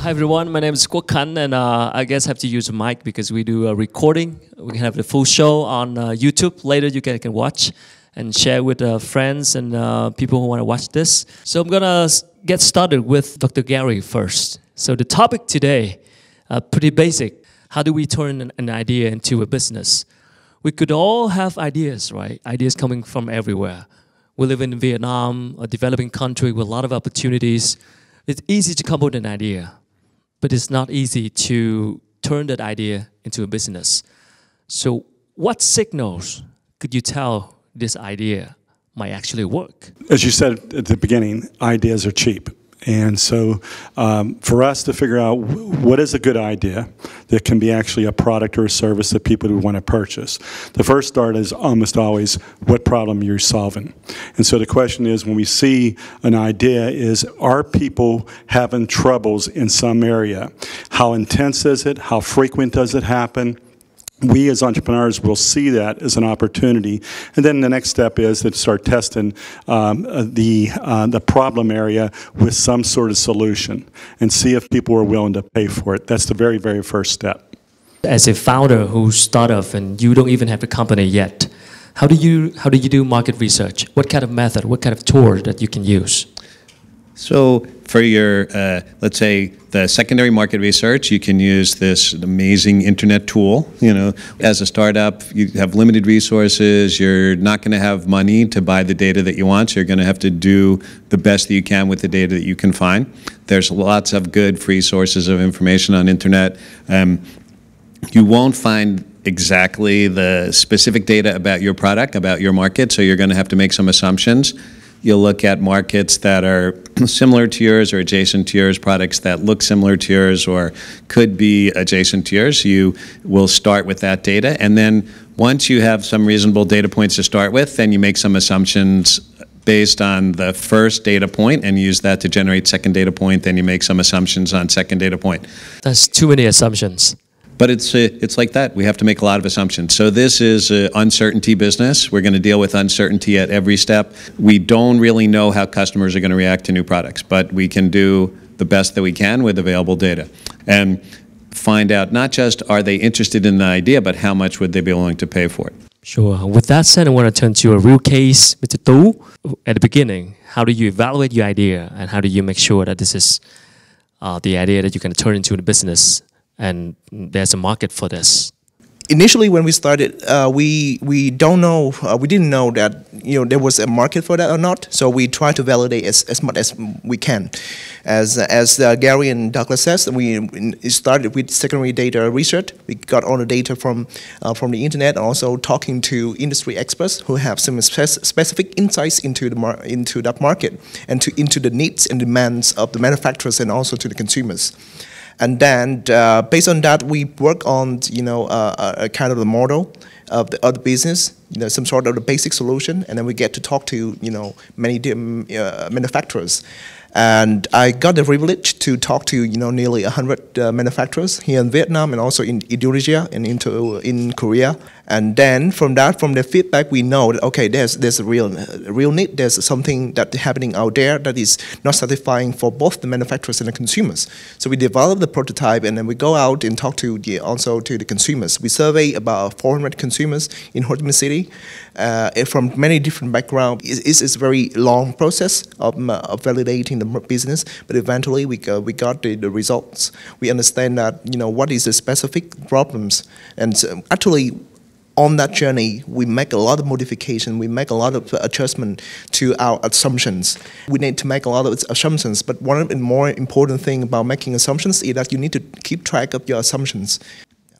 Hi everyone, my name is Quoc Khanh, and I guess I have to use a mic because we do a recording. We can have the full show on YouTube. Later you can watch and share with friends and people who want to watch this. So I'm gonna get started with Dr. Gary first. So the topic today, pretty basic. How do we turn an idea into a business? We could all have ideas, right? Ideas coming from everywhere. We live in Vietnam, a developing country with a lot of opportunities. It's easy to come up with an idea, but it's not easy to turn that idea into a business. So what signals could you tell this idea might actually work? As you said at the beginning, ideas are cheap. And so for us to figure out what is a good idea that can be actually a product or a service that people would want to purchase, the first start is almost always what problem you're solving. And so the question is, when we see an idea, is are people having troubles in some area? How intense is it? How frequent does it happen? We as entrepreneurs will see that as an opportunity, and then the next step is to start testing the problem area with some sort of solution and see if people are willing to pay for it. That's the very, very first step. As a founder who started off and you don't even have the company yet, how do you do market research? What kind of method, what kind of tool that you can use? So for your, let's say, the secondary market research, you can use this amazing internet tool. You know, as a startup, you have limited resources. You're not going to have money to buy the data that you want. So you're going to have to do the best that you can with the data that you can find. There's lots of good free sources of information on internet. You won't find exactly the specific data about your product, about your market, so you're going to have to make some assumptions. You'll look at markets that are similar to yours or adjacent to yours, products that look similar to yours or could be adjacent to yours. You will start with that data, and then once you have some reasonable data points to start with, then you make some assumptions based on the first data point and use that to generate second data point, then you make some assumptions on second data point. That's too many assumptions. But it's like that. We have to make a lot of assumptions. So this is an uncertainty business. We're going to deal with uncertainty at every step. We don't really know how customers are going to react to new products, but we can do the best that we can with available data and find out not just are they interested in the idea, but how much would they be willing to pay for it. Sure. With that said, I want to turn to a real case, Mr. Tu. At the beginning, how do you evaluate your idea and how do you make sure that this is the idea that you can turn into a business? And there's a market for this. Initially, when we started, we didn't know that there was a market for that or not. So we try to validate as much as we can. As Gary and Douglas says, we started with secondary data research. We got all the data from the internet, and also talking to industry experts who have some specific insights into that market and into the needs and demands of the manufacturers and also to the consumers. And then, based on that, we work on, a kind of a model of the business, some sort of the basic solution, and then we get to talk to, many manufacturers. And I got the privilege to talk to, nearly 100 manufacturers here in Vietnam and also in Indonesia and in Korea. And then from the feedback, we know that okay, there's a real need. There's something that's happening out there that is not satisfying for both the manufacturers and the consumers. So we develop the prototype, and then we go out and talk to the consumers. We survey about 400 consumers in Ho Chi Minh City from many different backgrounds. It's a very long process of validating the business, but eventually we got the results. We understand that what is the specific problems, and so actually, on that journey, we make a lot of modification, we make a lot of adjustment to our assumptions. We need to make a lot of assumptions, but one of the more important thing about making assumptions is that you need to keep track of your assumptions.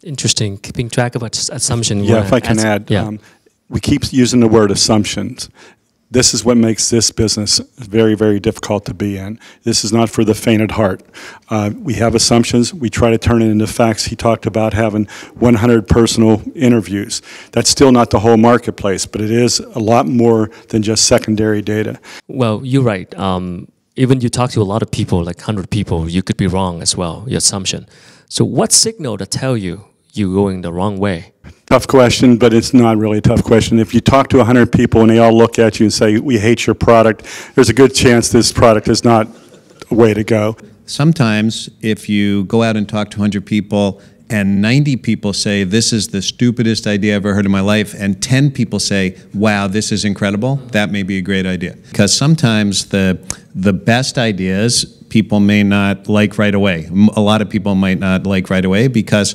Interesting, keeping track of assumptions. Yeah, if I can add, we keep using the word assumptions. This is what makes this business very, very difficult to be in. This is not for the faint at heart. We have assumptions. We try to turn it into facts. He talked about having 100 personal interviews. That's still not the whole marketplace, but it is a lot more than just secondary data. Well, you're right. Even you talk to a lot of people, like 100 people, you could be wrong as well, your assumption. So what signal to tell you're going the wrong way? Tough question, but it's not really a tough question. If you talk to 100 people and they all look at you and say, we hate your product, there's a good chance this product is not a way to go. sometimes if you go out and talk to 100 people and 90 people say, this is the stupidest idea I've ever heard in my life, and 10 people say, wow, this is incredible, that may be a great idea. Because sometimes the best ideas people may not like right away. A lot of people might not like right away because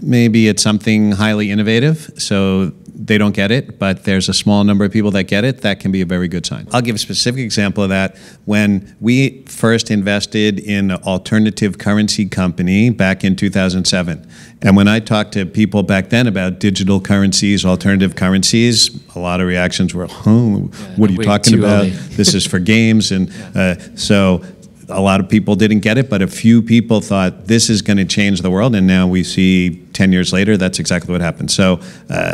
maybe it's something highly innovative, so they don't get it, but there's a small number of people that get it. That can be a very good sign. I'll give a specific example of that. When we first invested in an alternative currency company back in 2007, and when I talked to people back then about digital currencies, alternative currencies, a lot of reactions were, what are you talking about? This is for games. And so a lot of people didn't get it, but a few people thought this is going to change the world, and now we see 10 years later that's exactly what happened. So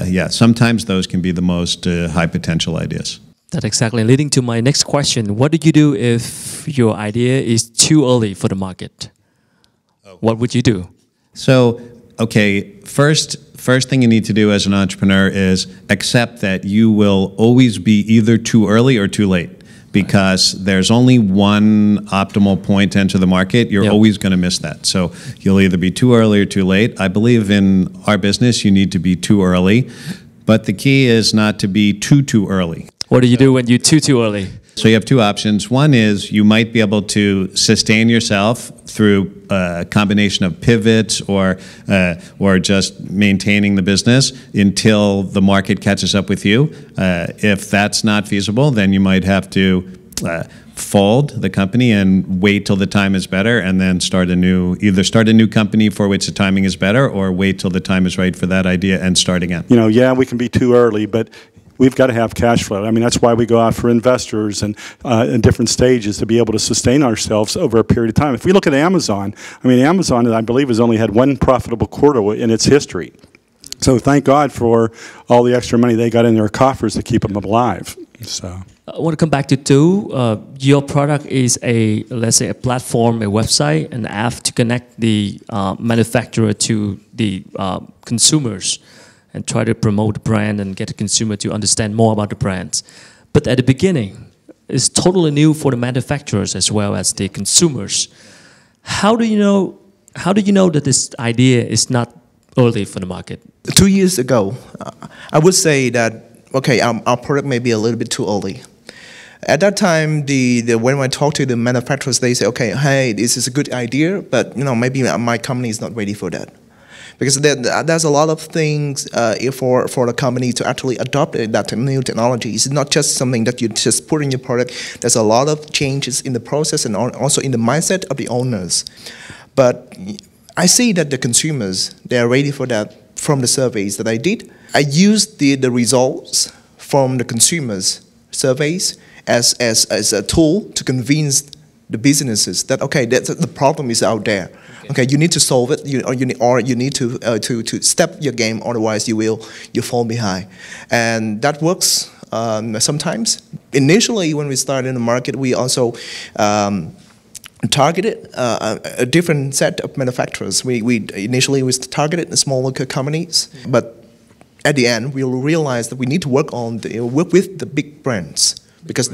yeah, sometimes those can be the most high potential ideas. That's exactly leading to my next question. What do you do if your idea is too early for the market? What would you do? So, okay, first thing you need to do as an entrepreneur is accept that you will always be either too early or too late. Because there's only one optimal point to enter the market, you're always going to miss that. So you'll either be too early or too late. I believe in our business, you need to be too early. But the key is not to be too early. What do you do when you're too early? So you have two options. One is you might be able to sustain yourself through a combination of pivots or just maintaining the business until the market catches up with you. If that's not feasible, then you might have to fold the company and wait till the time is better, and then either start a new company for which the timing is better, or wait till the time is right for that idea and start again. You know, yeah, we can be too early, but we've got to have cash flow. I mean, that's why we go out for investors and in different stages to be able to sustain ourselves over a period of time. If we look at Amazon, I mean, Amazon, I believe, has only had one profitable quarter in its history. So thank God for all the extra money they got in their coffers to keep them alive. So I want to come back to two. Your product is let's say a platform, a website, an app to connect the manufacturer to the consumers, and try to promote the brand and get the consumer to understand more about the brands. But at the beginning, it's totally new for the manufacturers as well as the consumers. How do you know that this idea is not early for the market? 2 years ago, I would say that, okay, our product may be a little bit too early. At that time, when I talk to the manufacturers, they say, okay, hey, this is a good idea, but maybe my company is not ready for that. Because there's a lot of things for the company to actually adopt that new technology. It's not just something that you just put in your product. There's a lot of changes in the process and also in the mindset of the owners. But I see that the consumers, they are ready for that from the surveys that I did. I used the results from the consumers' surveys as a tool to convince the businesses that, okay, the problem is out there. Okay, you need to solve it, or you need to step your game, otherwise you fall behind, and that works sometimes. Initially, when we started in the market, we also targeted a different set of manufacturers. We initially targeted the smaller companies, but at the end we realized that we need to work with the big brands, because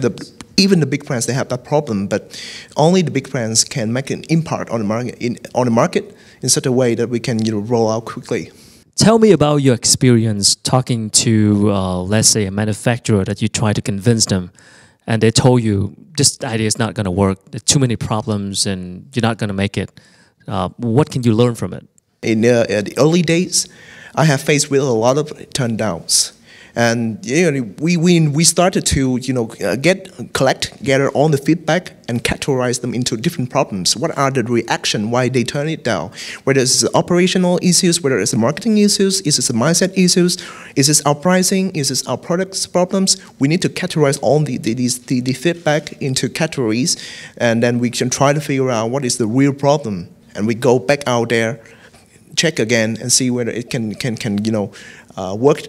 even the big brands, they have that problem, but only the big brands can make an impact on the market in such a way that we can roll out quickly. Tell me about your experience talking to, let's say, a manufacturer that you try to convince them, and they told you this idea is not going to work. There's too many problems, and you're not going to make it. What can you learn from it? In the early days, I have faced with a lot of turndowns. And we started to gather all the feedback and categorize them into different problems. What are the reaction? Why they turn it down? Whether it's operational issues, whether it's the marketing issues, is it the mindset issues, is it our pricing, is it our products problems? We need to categorize all the feedback into categories, and then we can try to figure out what is the real problem. And we go back out there, check again, and see whether it can work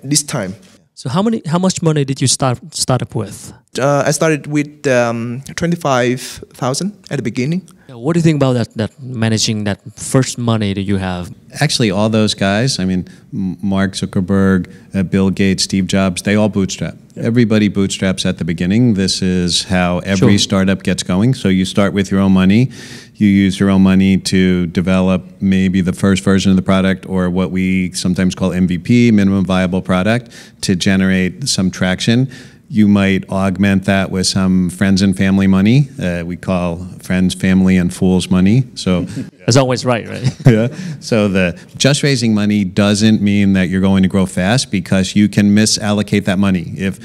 this time. So how much money did you start up with? I started with 25,000 at the beginning. What do you think about that managing that first money that you have? Actually, all those guys, I mean, Mark Zuckerberg, Bill Gates, Steve Jobs, they all bootstrap. Everybody bootstraps at the beginning. This is how every startup gets going. So you start with your own money. You use your own money to develop maybe the first version of the product, or what we sometimes call MVP, minimum viable product, to generate some traction. You might augment that with some friends and family money. We call friends, family, and fools money. So that's always right? Yeah. So the just raising money doesn't mean that you're going to grow fast, because you can misallocate that money. If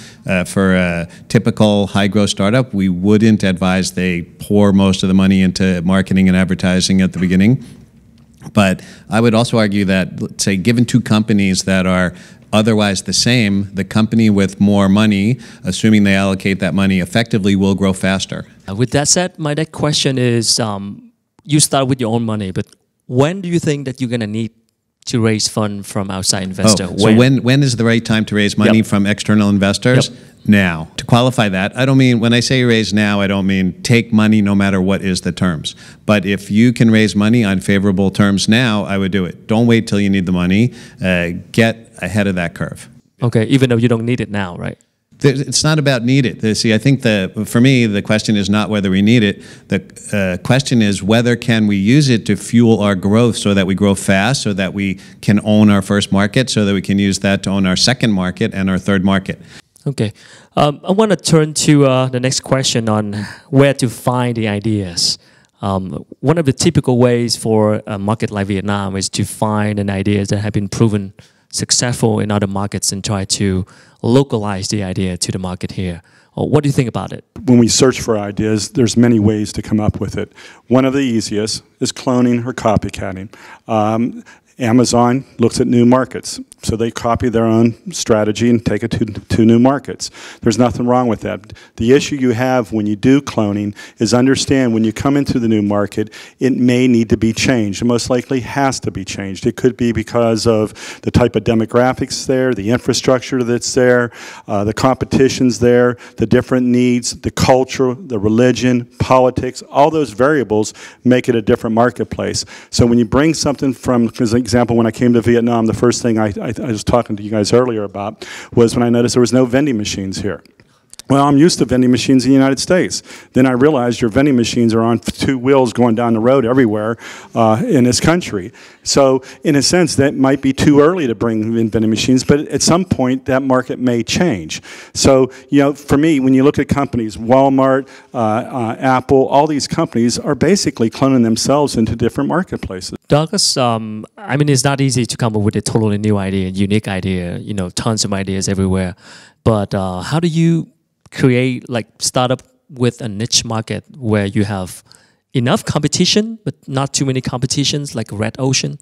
for a typical high growth startup, we wouldn't advise they pour most of the money into marketing and advertising at the beginning. But I would also argue that, let's say, given two companies that are otherwise the same, the company with more money, assuming they allocate that money effectively, will grow faster. With that said, my next question is, you start with your own money, but when do you think that you're going to need to raise funds from outside investors? So when is the right time to raise money from external investors? Now. To qualify that, I don't mean, when I say raise now, I don't mean take money no matter what is the terms. But if you can raise money on favorable terms now, I would do it. Don't wait till you need the money. Get ahead of that curve. Okay, even though you don't need it now, right? It's not about need it. See, I think for me, the question is not whether we need it. The question is whether can we use it to fuel our growth, so that we grow fast, so that we can own our first market, so that we can use that to own our second market and our third market. Okay. I want to turn to the next question on where to find the ideas. One of the typical ways for a market like Vietnam is to find an idea that have been proven successful in other markets and try to localize the idea to the market here. What do you think about it? When we search for ideas, there's many ways to come up with it. One of the easiest is cloning or copycatting. Amazon looks at new markets, so they copy their own strategy and take it to new markets. There's nothing wrong with that. The issue you have when you do cloning is understand when you come into the new market, it may need to be changed. It most likely has to be changed. It could be because of the type of demographics there, the infrastructure that's there, the competition's there, the different needs, the culture, the religion, politics, all those variables make it a different marketplace. So when you bring something from, as an example, when I came to Vietnam, the first thing I was talking to you guys earlier about was when I noticed there was no vending machines here. Well, I'm used to vending machines in the United States. Then I realized your vending machines are on two wheels going down the road everywhere in this country. So in a sense, that might be too early to bring in vending machines, but at some point that market may change. So, you know, for me, when you look at companies, Walmart, Apple, all these companies are basically cloning themselves into different marketplaces. Douglas, I mean, it's not easy to come up with a totally new idea, unique idea, you know, tons of ideas everywhere. But how do you create, like, startup with a niche market where you have enough competition but not too many competitions, like red ocean?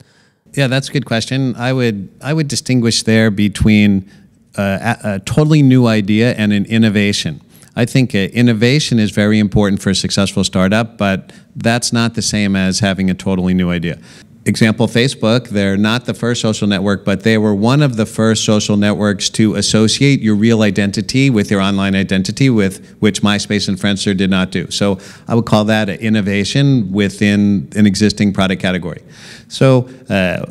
Yeah, that's a good question. I would distinguish there between a totally new idea and an innovation. I think innovation is very important for a successful startup, but that's not the same as having a totally new idea. Example, Facebook, they're not the first social network, but they were one of the first social networks to associate your real identity with your online identity, with which MySpace and Friendster did not do. So I would call that an innovation within an existing product category. So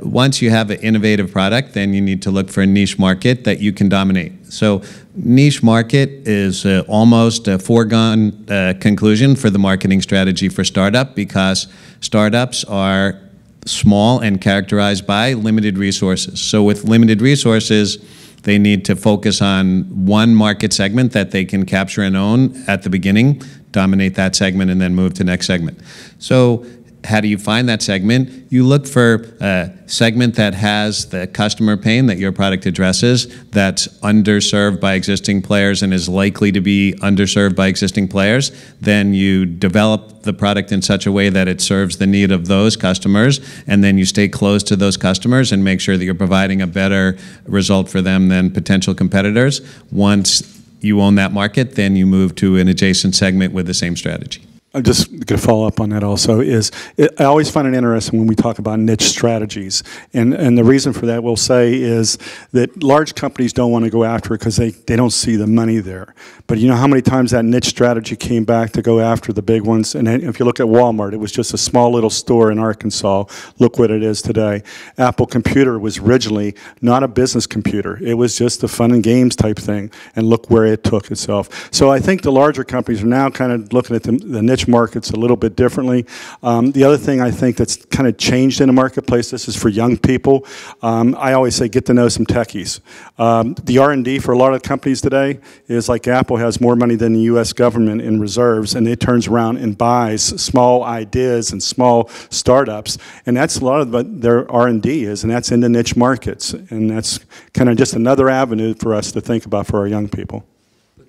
once you have an innovative product, then you need to look for a niche market that you can dominate. So niche market is almost a foregone conclusion for the marketing strategy for startup, because startups are small and characterized by limited resources. So with limited resources, they need to focus on one market segment that they can capture and own at the beginning, dominate that segment, and then move to the next segment. So how do you find that segment? You look for a segment that has the customer pain that your product addresses, that's underserved by existing players and is likely to be underserved by existing players. Then you develop the product in such a way that it serves the need of those customers, and then you stay close to those customers and make sure that you're providing a better result for them than potential competitors. Once you own that market, then you move to an adjacent segment with the same strategy. I'm just going to follow up on that also, I always find it interesting when we talk about niche strategies. And the reason for that, we'll say, is that large companies don't want to go after it because they don't see the money there. But you know how many times that niche strategy came back to go after the big ones? And if you look at Walmart, it was just a small little store in Arkansas. Look what it is today. Apple Computer was originally not a business computer. It was just a fun and games type thing. And look where it took itself. So I think the larger companies are now kind of looking at the niche markets a little bit differently. The other thing I think that's kind of changed in the marketplace, this is for young people. I always say get to know some techies. The R&D for a lot of companies today is like Apple has more money than the U.S. government in reserves, and it turns around and buys small ideas and small startups, and that's a lot of what their R&D is, and that's in the niche markets, and that's kind of just another avenue for us to think about for our young people.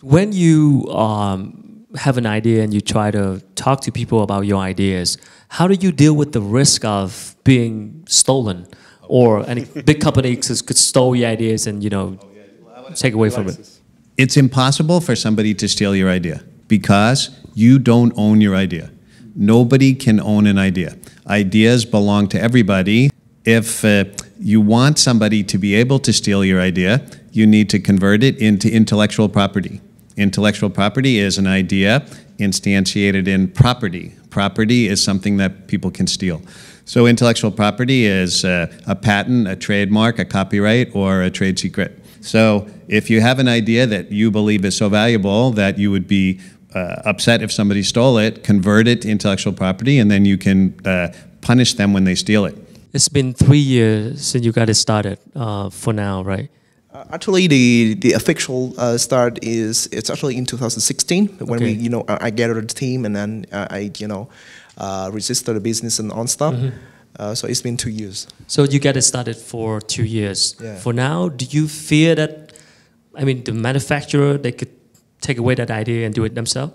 When you have an idea and you try to talk to people about your ideas, how do you deal with the risk of being stolen, or any big company could steal your ideas and take away from it? It's impossible for somebody to steal your idea because you don't own your idea. Nobody can own an idea. Ideas belong to everybody. If you want somebody to be able to steal your idea, you need to convert it into intellectual property. Intellectual property is an idea instantiated in property. Property is something that people can steal. So intellectual property is a patent, a trademark, a copyright, or a trade secret. So if you have an idea that you believe is so valuable that you would be upset if somebody stole it, convert it to intellectual property, and then you can punish them when they steal it. It's been 3 years since you got it started for now, right? Actually, the official start it's actually in 2016 when we I gathered a team and then I registered the business and on stuff. So it's been 2 years. So you got it started for 2 years. Yeah. For now, do you fear that? I mean, the manufacturer, they could take away that idea and do it themselves?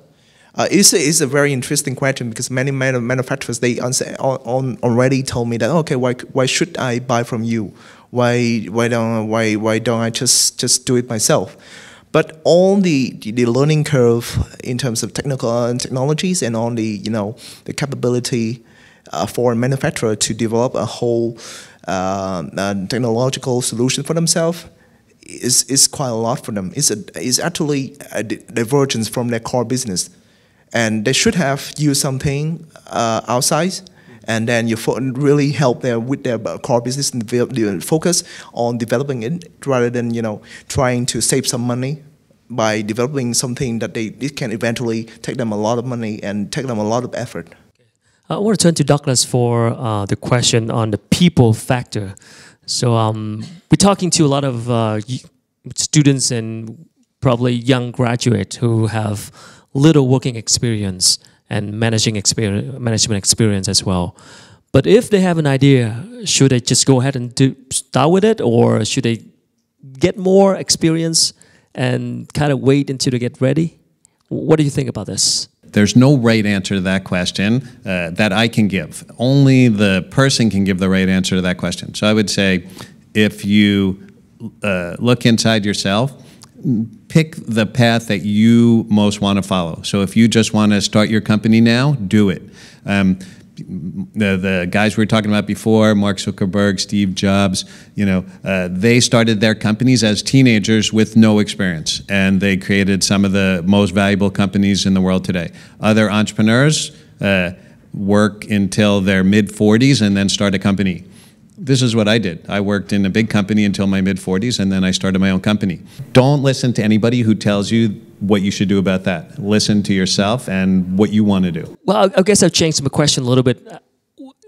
It's a very interesting question because many manufacturers they already told me that why should I buy from you? Why don't I just do it myself? But on the learning curve in terms of technologies and on the capability for a manufacturer to develop a whole technological solution for themselves is quite a lot for them. It's actually a divergence from their core business, and they should have used something outside. And then you really help them with their core business and focus on developing it rather than trying to save some money by developing something that it can eventually take them a lot of money and take them a lot of effort. I want to turn to Douglas for the question on the people factor. So we're talking to a lot of students and probably young graduates who have little working experience and management experience as well. But if they have an idea, should they just go ahead and start with it, or should they get more experience and kind of wait until they get ready? What do you think about this? There's no right answer to that question that I can give. Only the person can give the right answer to that question. So I would say, if you look inside yourself, pick the path that you most want to follow. So if you just want to start your company now, do it. The guys we were talking about before, Mark Zuckerberg, Steve Jobs, they started their companies as teenagers with no experience, and they created some of the most valuable companies in the world today. Other entrepreneurs work until their mid-40s and then start a company. This is what I did. I worked in a big company until my mid-40s, and then I started my own company. Don't listen to anybody who tells you what you should do about that. Listen to yourself and what you want to do. Well, I guess I've changed my question a little bit.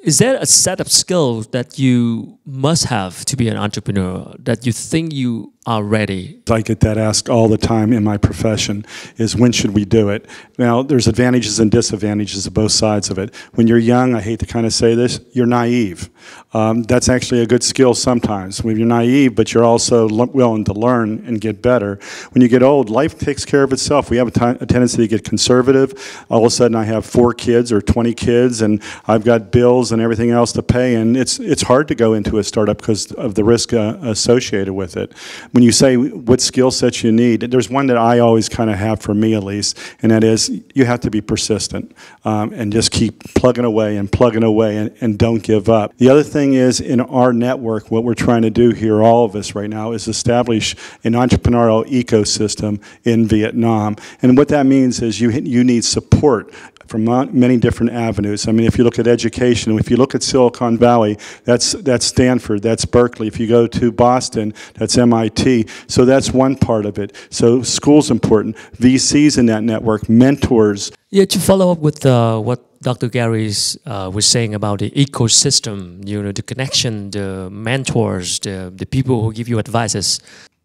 Is there a set of skills that you must have to be an entrepreneur, that you think you are ready? I get that asked all the time in my profession, is when should we do it? Now, there's advantages and disadvantages of both sides of it. When you're young, I hate to kind of say this, you're naive. That's actually a good skill sometimes. When you're naive, but you're also willing to learn and get better. When you get old, life takes care of itself. We have a tendency to get conservative. All of a sudden, I have 4 kids or 20 kids, and I've got bills and everything else to pay, and it's hard to go into a startup because of the risk associated with it. when you say what skill sets you need, there's one that I always kind of have for me at least, and that is you have to be persistent and just keep plugging away and don't give up. The other thing is in our network, what we're trying to do here, all of us right now, is establish an entrepreneurial ecosystem in Vietnam. And what that means is you need support from many different avenues. I mean, if you look at education, if you look at Silicon Valley, that's Stanford, that's Berkeley. If you go to Boston, that's MIT. So that's one part of it. So school's important. VCs in that network, mentors. Yeah, to follow up with what Dr. Gary was saying about the ecosystem, the connection, the mentors, the people who give you advices.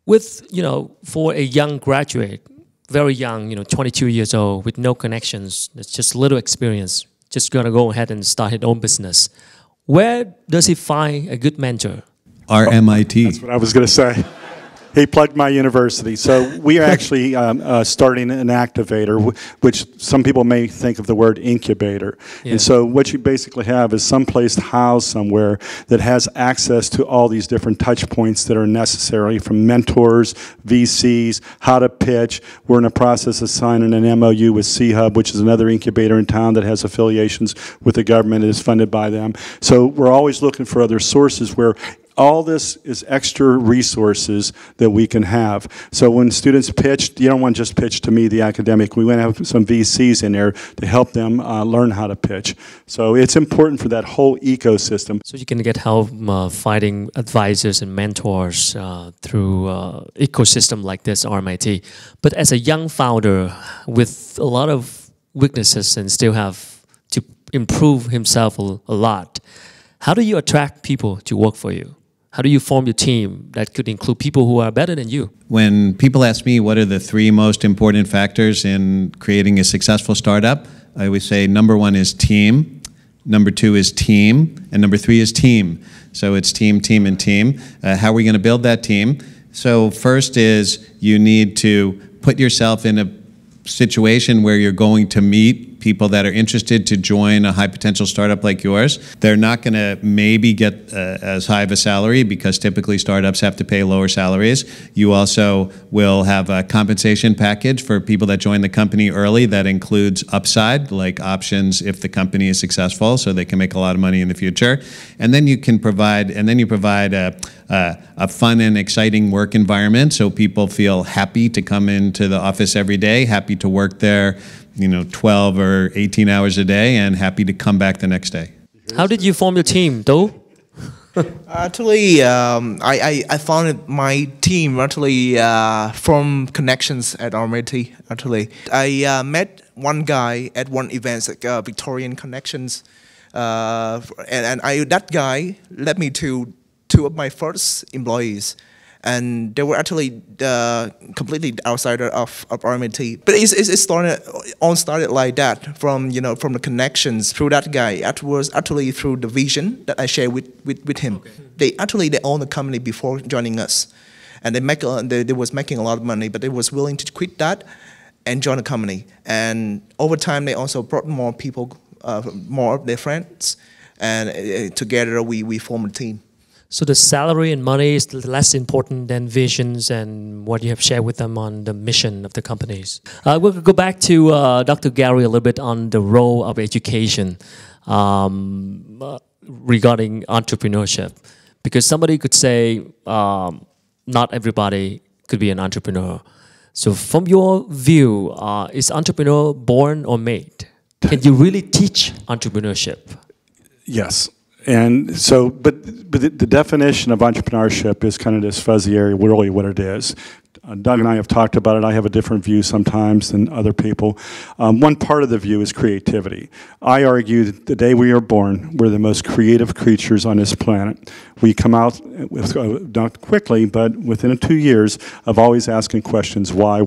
With, for a young graduate, very young, 22 years old, with no connections, it's just little experience, just gonna go ahead and start his own business. Where does he find a good mentor? RMIT. That's what I was gonna say. He plugged my university. So we are actually starting an activator, which some people may think of the word incubator. Yeah. And so what you basically have is someplace housed somewhere that has access to all these different touch points that are necessary, from mentors, VCs, how to pitch. We're in the process of signing an MOU with C-Hub, which is another incubator in town that has affiliations with the government and is funded by them. So we're always looking for other sources where all this is extra resources that we can have. So when students pitch, you don't want to just pitch to me, the academic. We want to have some VCs in there to help them learn how to pitch. So it's important for that whole ecosystem. So you can get help finding advisors and mentors through ecosystem like this, RMIT. But as a young founder with a lot of weaknesses and still have to improve himself a lot, how do you attract people to work for you? How do you form your team that could include people who are better than you? When people ask me what are the 3 most important factors in creating a successful startup, I always say number 1 is team, number 2 is team, and number 3 is team. So it's team, team, and team. How are we going to build that team? So first is you need to put yourself in a situation where you're going to meet people that are interested to join a high potential startup like yours. They're not going to maybe get as high of a salary because typically startups have to pay lower salaries. You also will have a compensation package for people that join the company early that includes upside, like options if the company is successful, so they can make a lot of money in the future. And then you can provide, a fun and exciting work environment so people feel happy to come into the office every day, happy to work there 12 or 18 hours a day, and happy to come back the next day. How did you form your team, though? Actually, I founded my team actually from connections at RMIT. Actually, I met one guy at one event, like Victorian Connections, and that guy led me to 2 of my first employees. And they were actually completely outsider of RMIT. But it started like that from the connections through that guy. It was actually through the vision that I shared with him. Okay. They owned the company before joining us, and they was making a lot of money, but they was willing to quit that and join the company. And over time, they also brought more people, more of their friends, and together we formed a team. So the salary and money is less important than visions and what you have shared with them on the mission of the companies. We'll go back to Dr. Gary a little bit on the role of education regarding entrepreneurship. Because somebody could say not everybody could be an entrepreneur. So from your view, is entrepreneur born or made? Can you really teach entrepreneurship? Yes. And so, but the definition of entrepreneurship is kind of this fuzzy area, really what it is. Doug and I have talked about it. I have a different view sometimes than other people. One part of the view is creativity. I argue that the day we are born, we're the most creative creatures on this planet. We come out, not quickly, but within 2 years of always asking questions, why?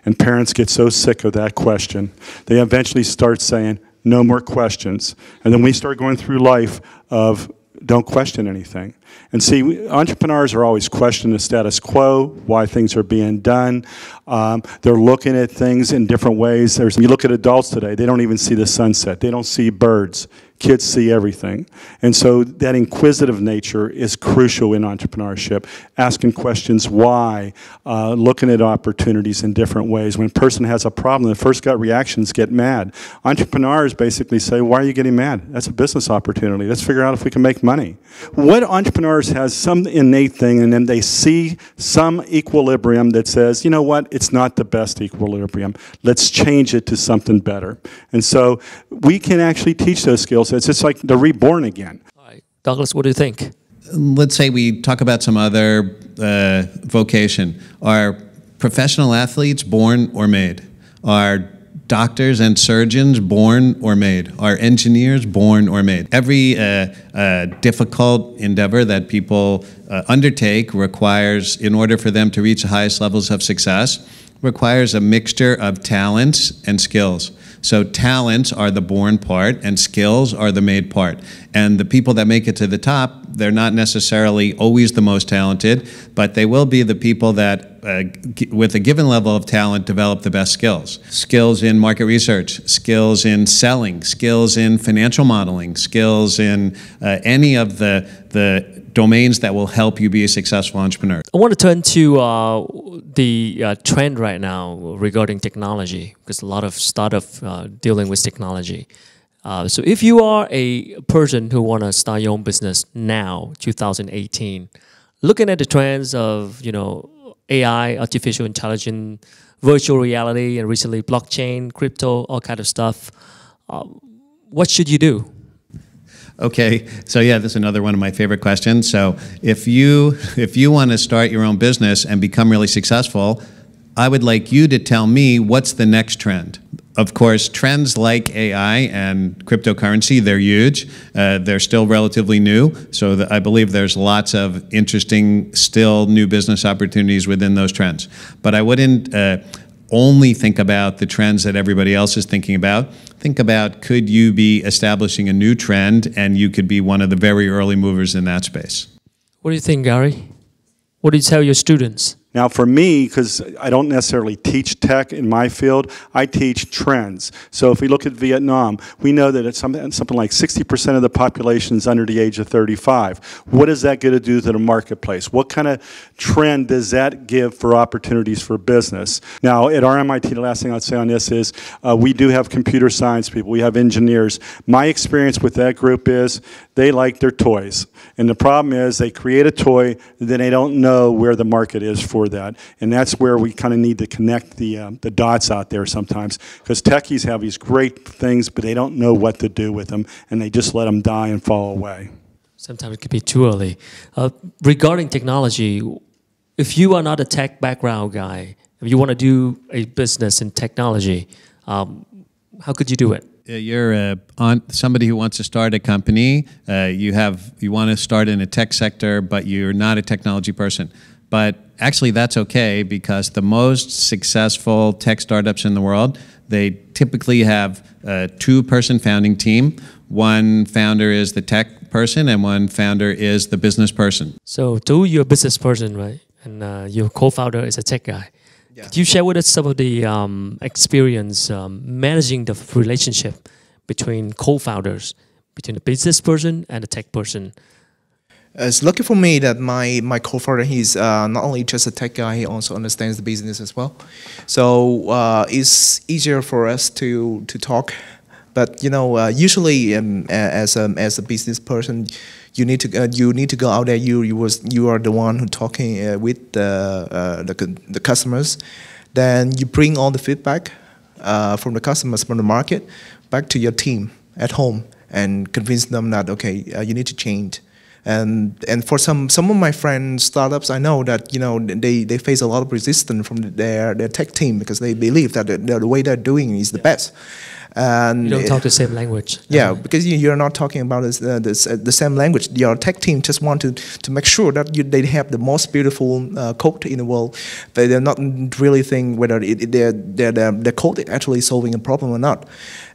And parents get so sick of that question, they eventually start saying, no more questions. And then we start going through life of don't question anything. And see, entrepreneurs are always questioning the status quo, why things are being done. They're looking at things in different ways. You look at adults today, they don't even see the sunset. They don't see birds. Kids see everything. And so that inquisitive nature is crucial in entrepreneurship, asking questions why, looking at opportunities in different ways. When a person has a problem, the first gut reactions get mad. Entrepreneurs basically say, why are you getting mad? That's a business opportunity. Let's figure out if we can make money. What entrepreneurs has some innate thing, and then they see some equilibrium that says, you know what, it's not the best equilibrium. Let's change it to something better. And so we can actually teach those skills. It's just like they're reborn again. All right. Douglas, what do you think? Let's say we talk about some other vocation. Are professional athletes born or made? Are doctors and surgeons born or made? Are engineers born or made? Every difficult endeavor that people undertake requires, in order for them to reach the highest levels of success, requires a mixture of talents and skills. So talents are the born part and skills are the made part. And the people that make it to the top, they're not necessarily always the most talented, but they will be the people that, with a given level of talent, develop the best skills. Skills in market research, skills in selling, skills in financial modeling, skills in any of the domains that will help you be a successful entrepreneur. I want to turn to the trend right now regarding technology, because a lot of startups dealing with technology. So if you are a person who want to start your own business now, 2018, looking at the trends of, you know, AI, artificial intelligence, virtual reality, and recently blockchain, crypto, all kind of stuff, what should you do? Okay, so yeah, this is another one of my favorite questions. So if you want to start your own business and become really successful, I would like you to tell me what's the next trend. Of course, trends like AI and cryptocurrency, they're huge. They're still relatively new, so I believe there's lots of interesting, still new business opportunities within those trends. But I wouldn't only think about the trends that everybody else is thinking about. Think about, could you be establishing a new trend and you could be one of the very early movers in that space? What do you think, Gary? What do you tell your students? Now for me, because I don't necessarily teach tech in my field, I teach trends. So if we look at Vietnam, we know that it's something like 60% of the population is under the age of 35. What is that going to do to the marketplace? What kind of trend does that give for opportunities for business? Now at RMIT, the last thing I'd say on this is we do have computer science people, we have engineers. My experience with that group is they like their toys. And the problem is they create a toy, then they don't know where the market is for that, and that's where we kind of need to connect the dots out there sometimes, because techies have these great things, but they don't know what to do with them, and they just let them die and fall away. Sometimes it could be too early. Regarding technology, if you are not a tech background guy, if you want to do a business in technology, how could you do it? You're somebody who wants to start a company. You want to start in a tech sector, but you're not a technology person. But actually, that's okay, because the most successful tech startups in the world, they typically have a two-person founding team. One founder is the tech person, and one founder is the business person. So, Do, you're a business person, right? And your co-founder is a tech guy. Yeah. Could you share with us some of the experience managing the relationship between co-founders, between the business person and the tech person? It's lucky for me that my co-founder, he's not only just a tech guy, he also understands the business as well. So it's easier for us to talk. But you know, usually as a business person, you need to go out there. You are the one who talking with the customers. Then you bring all the feedback from the customers, from the market, back to your team at home and convince them that okay, you need to change. And for some of my friends startups, I know that they face a lot of resistance from their tech team, because they believe that the way they're doing is the best. And you don't talk the same language. Yeah, because you're not talking about the same language. Your tech team just want to make sure that they have the most beautiful code in the world. They're not really think whether their code is actually solving a problem or not.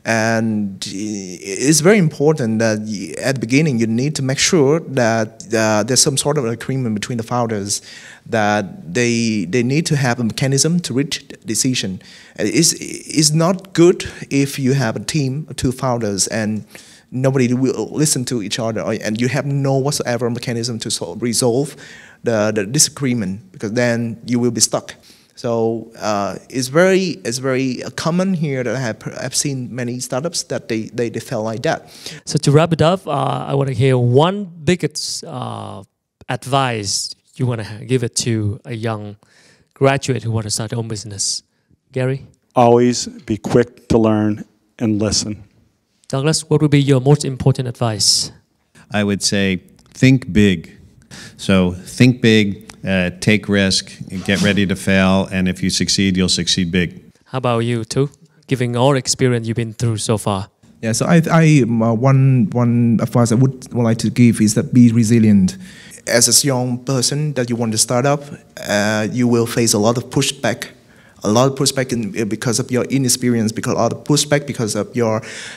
And it's very important that at the beginning you need to make sure that there's some sort of agreement between the founders that they need to have a mechanism to reach a decision. It's not good if you have a team of two founders and nobody will listen to each other, and you have no whatsoever mechanism to resolve the disagreement, because then you will be stuck. So it's very common here that I've seen many startups that they felt like that. So to wrap it up, I want to hear one biggest advice you want to give it to a young graduate who want to start their own business. Gary? Always be quick to learn and listen. Douglas, what would be your most important advice? I would say think big. So think big. Take risk, get ready to fail, and if you succeed, you'll succeed big. How about you too? Given all the experience you've been through so far. Yeah, so one advice I would like to give is that be resilient. As a young person that you want to start up, you will face a lot of pushback. Because of your inexperience, because of the pushback, because of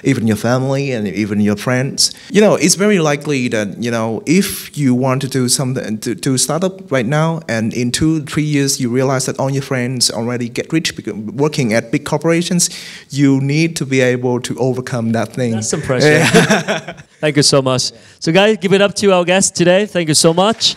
even your family and even your friends. You know, it's very likely that, you know, if you want to do something to start up right now, and in 2-3 years you realize that all your friends already get rich working at big corporations, you need to be able to overcome that thing. That's some pressure. Thank you so much. So guys, give it up to our guest today. Thank you so much.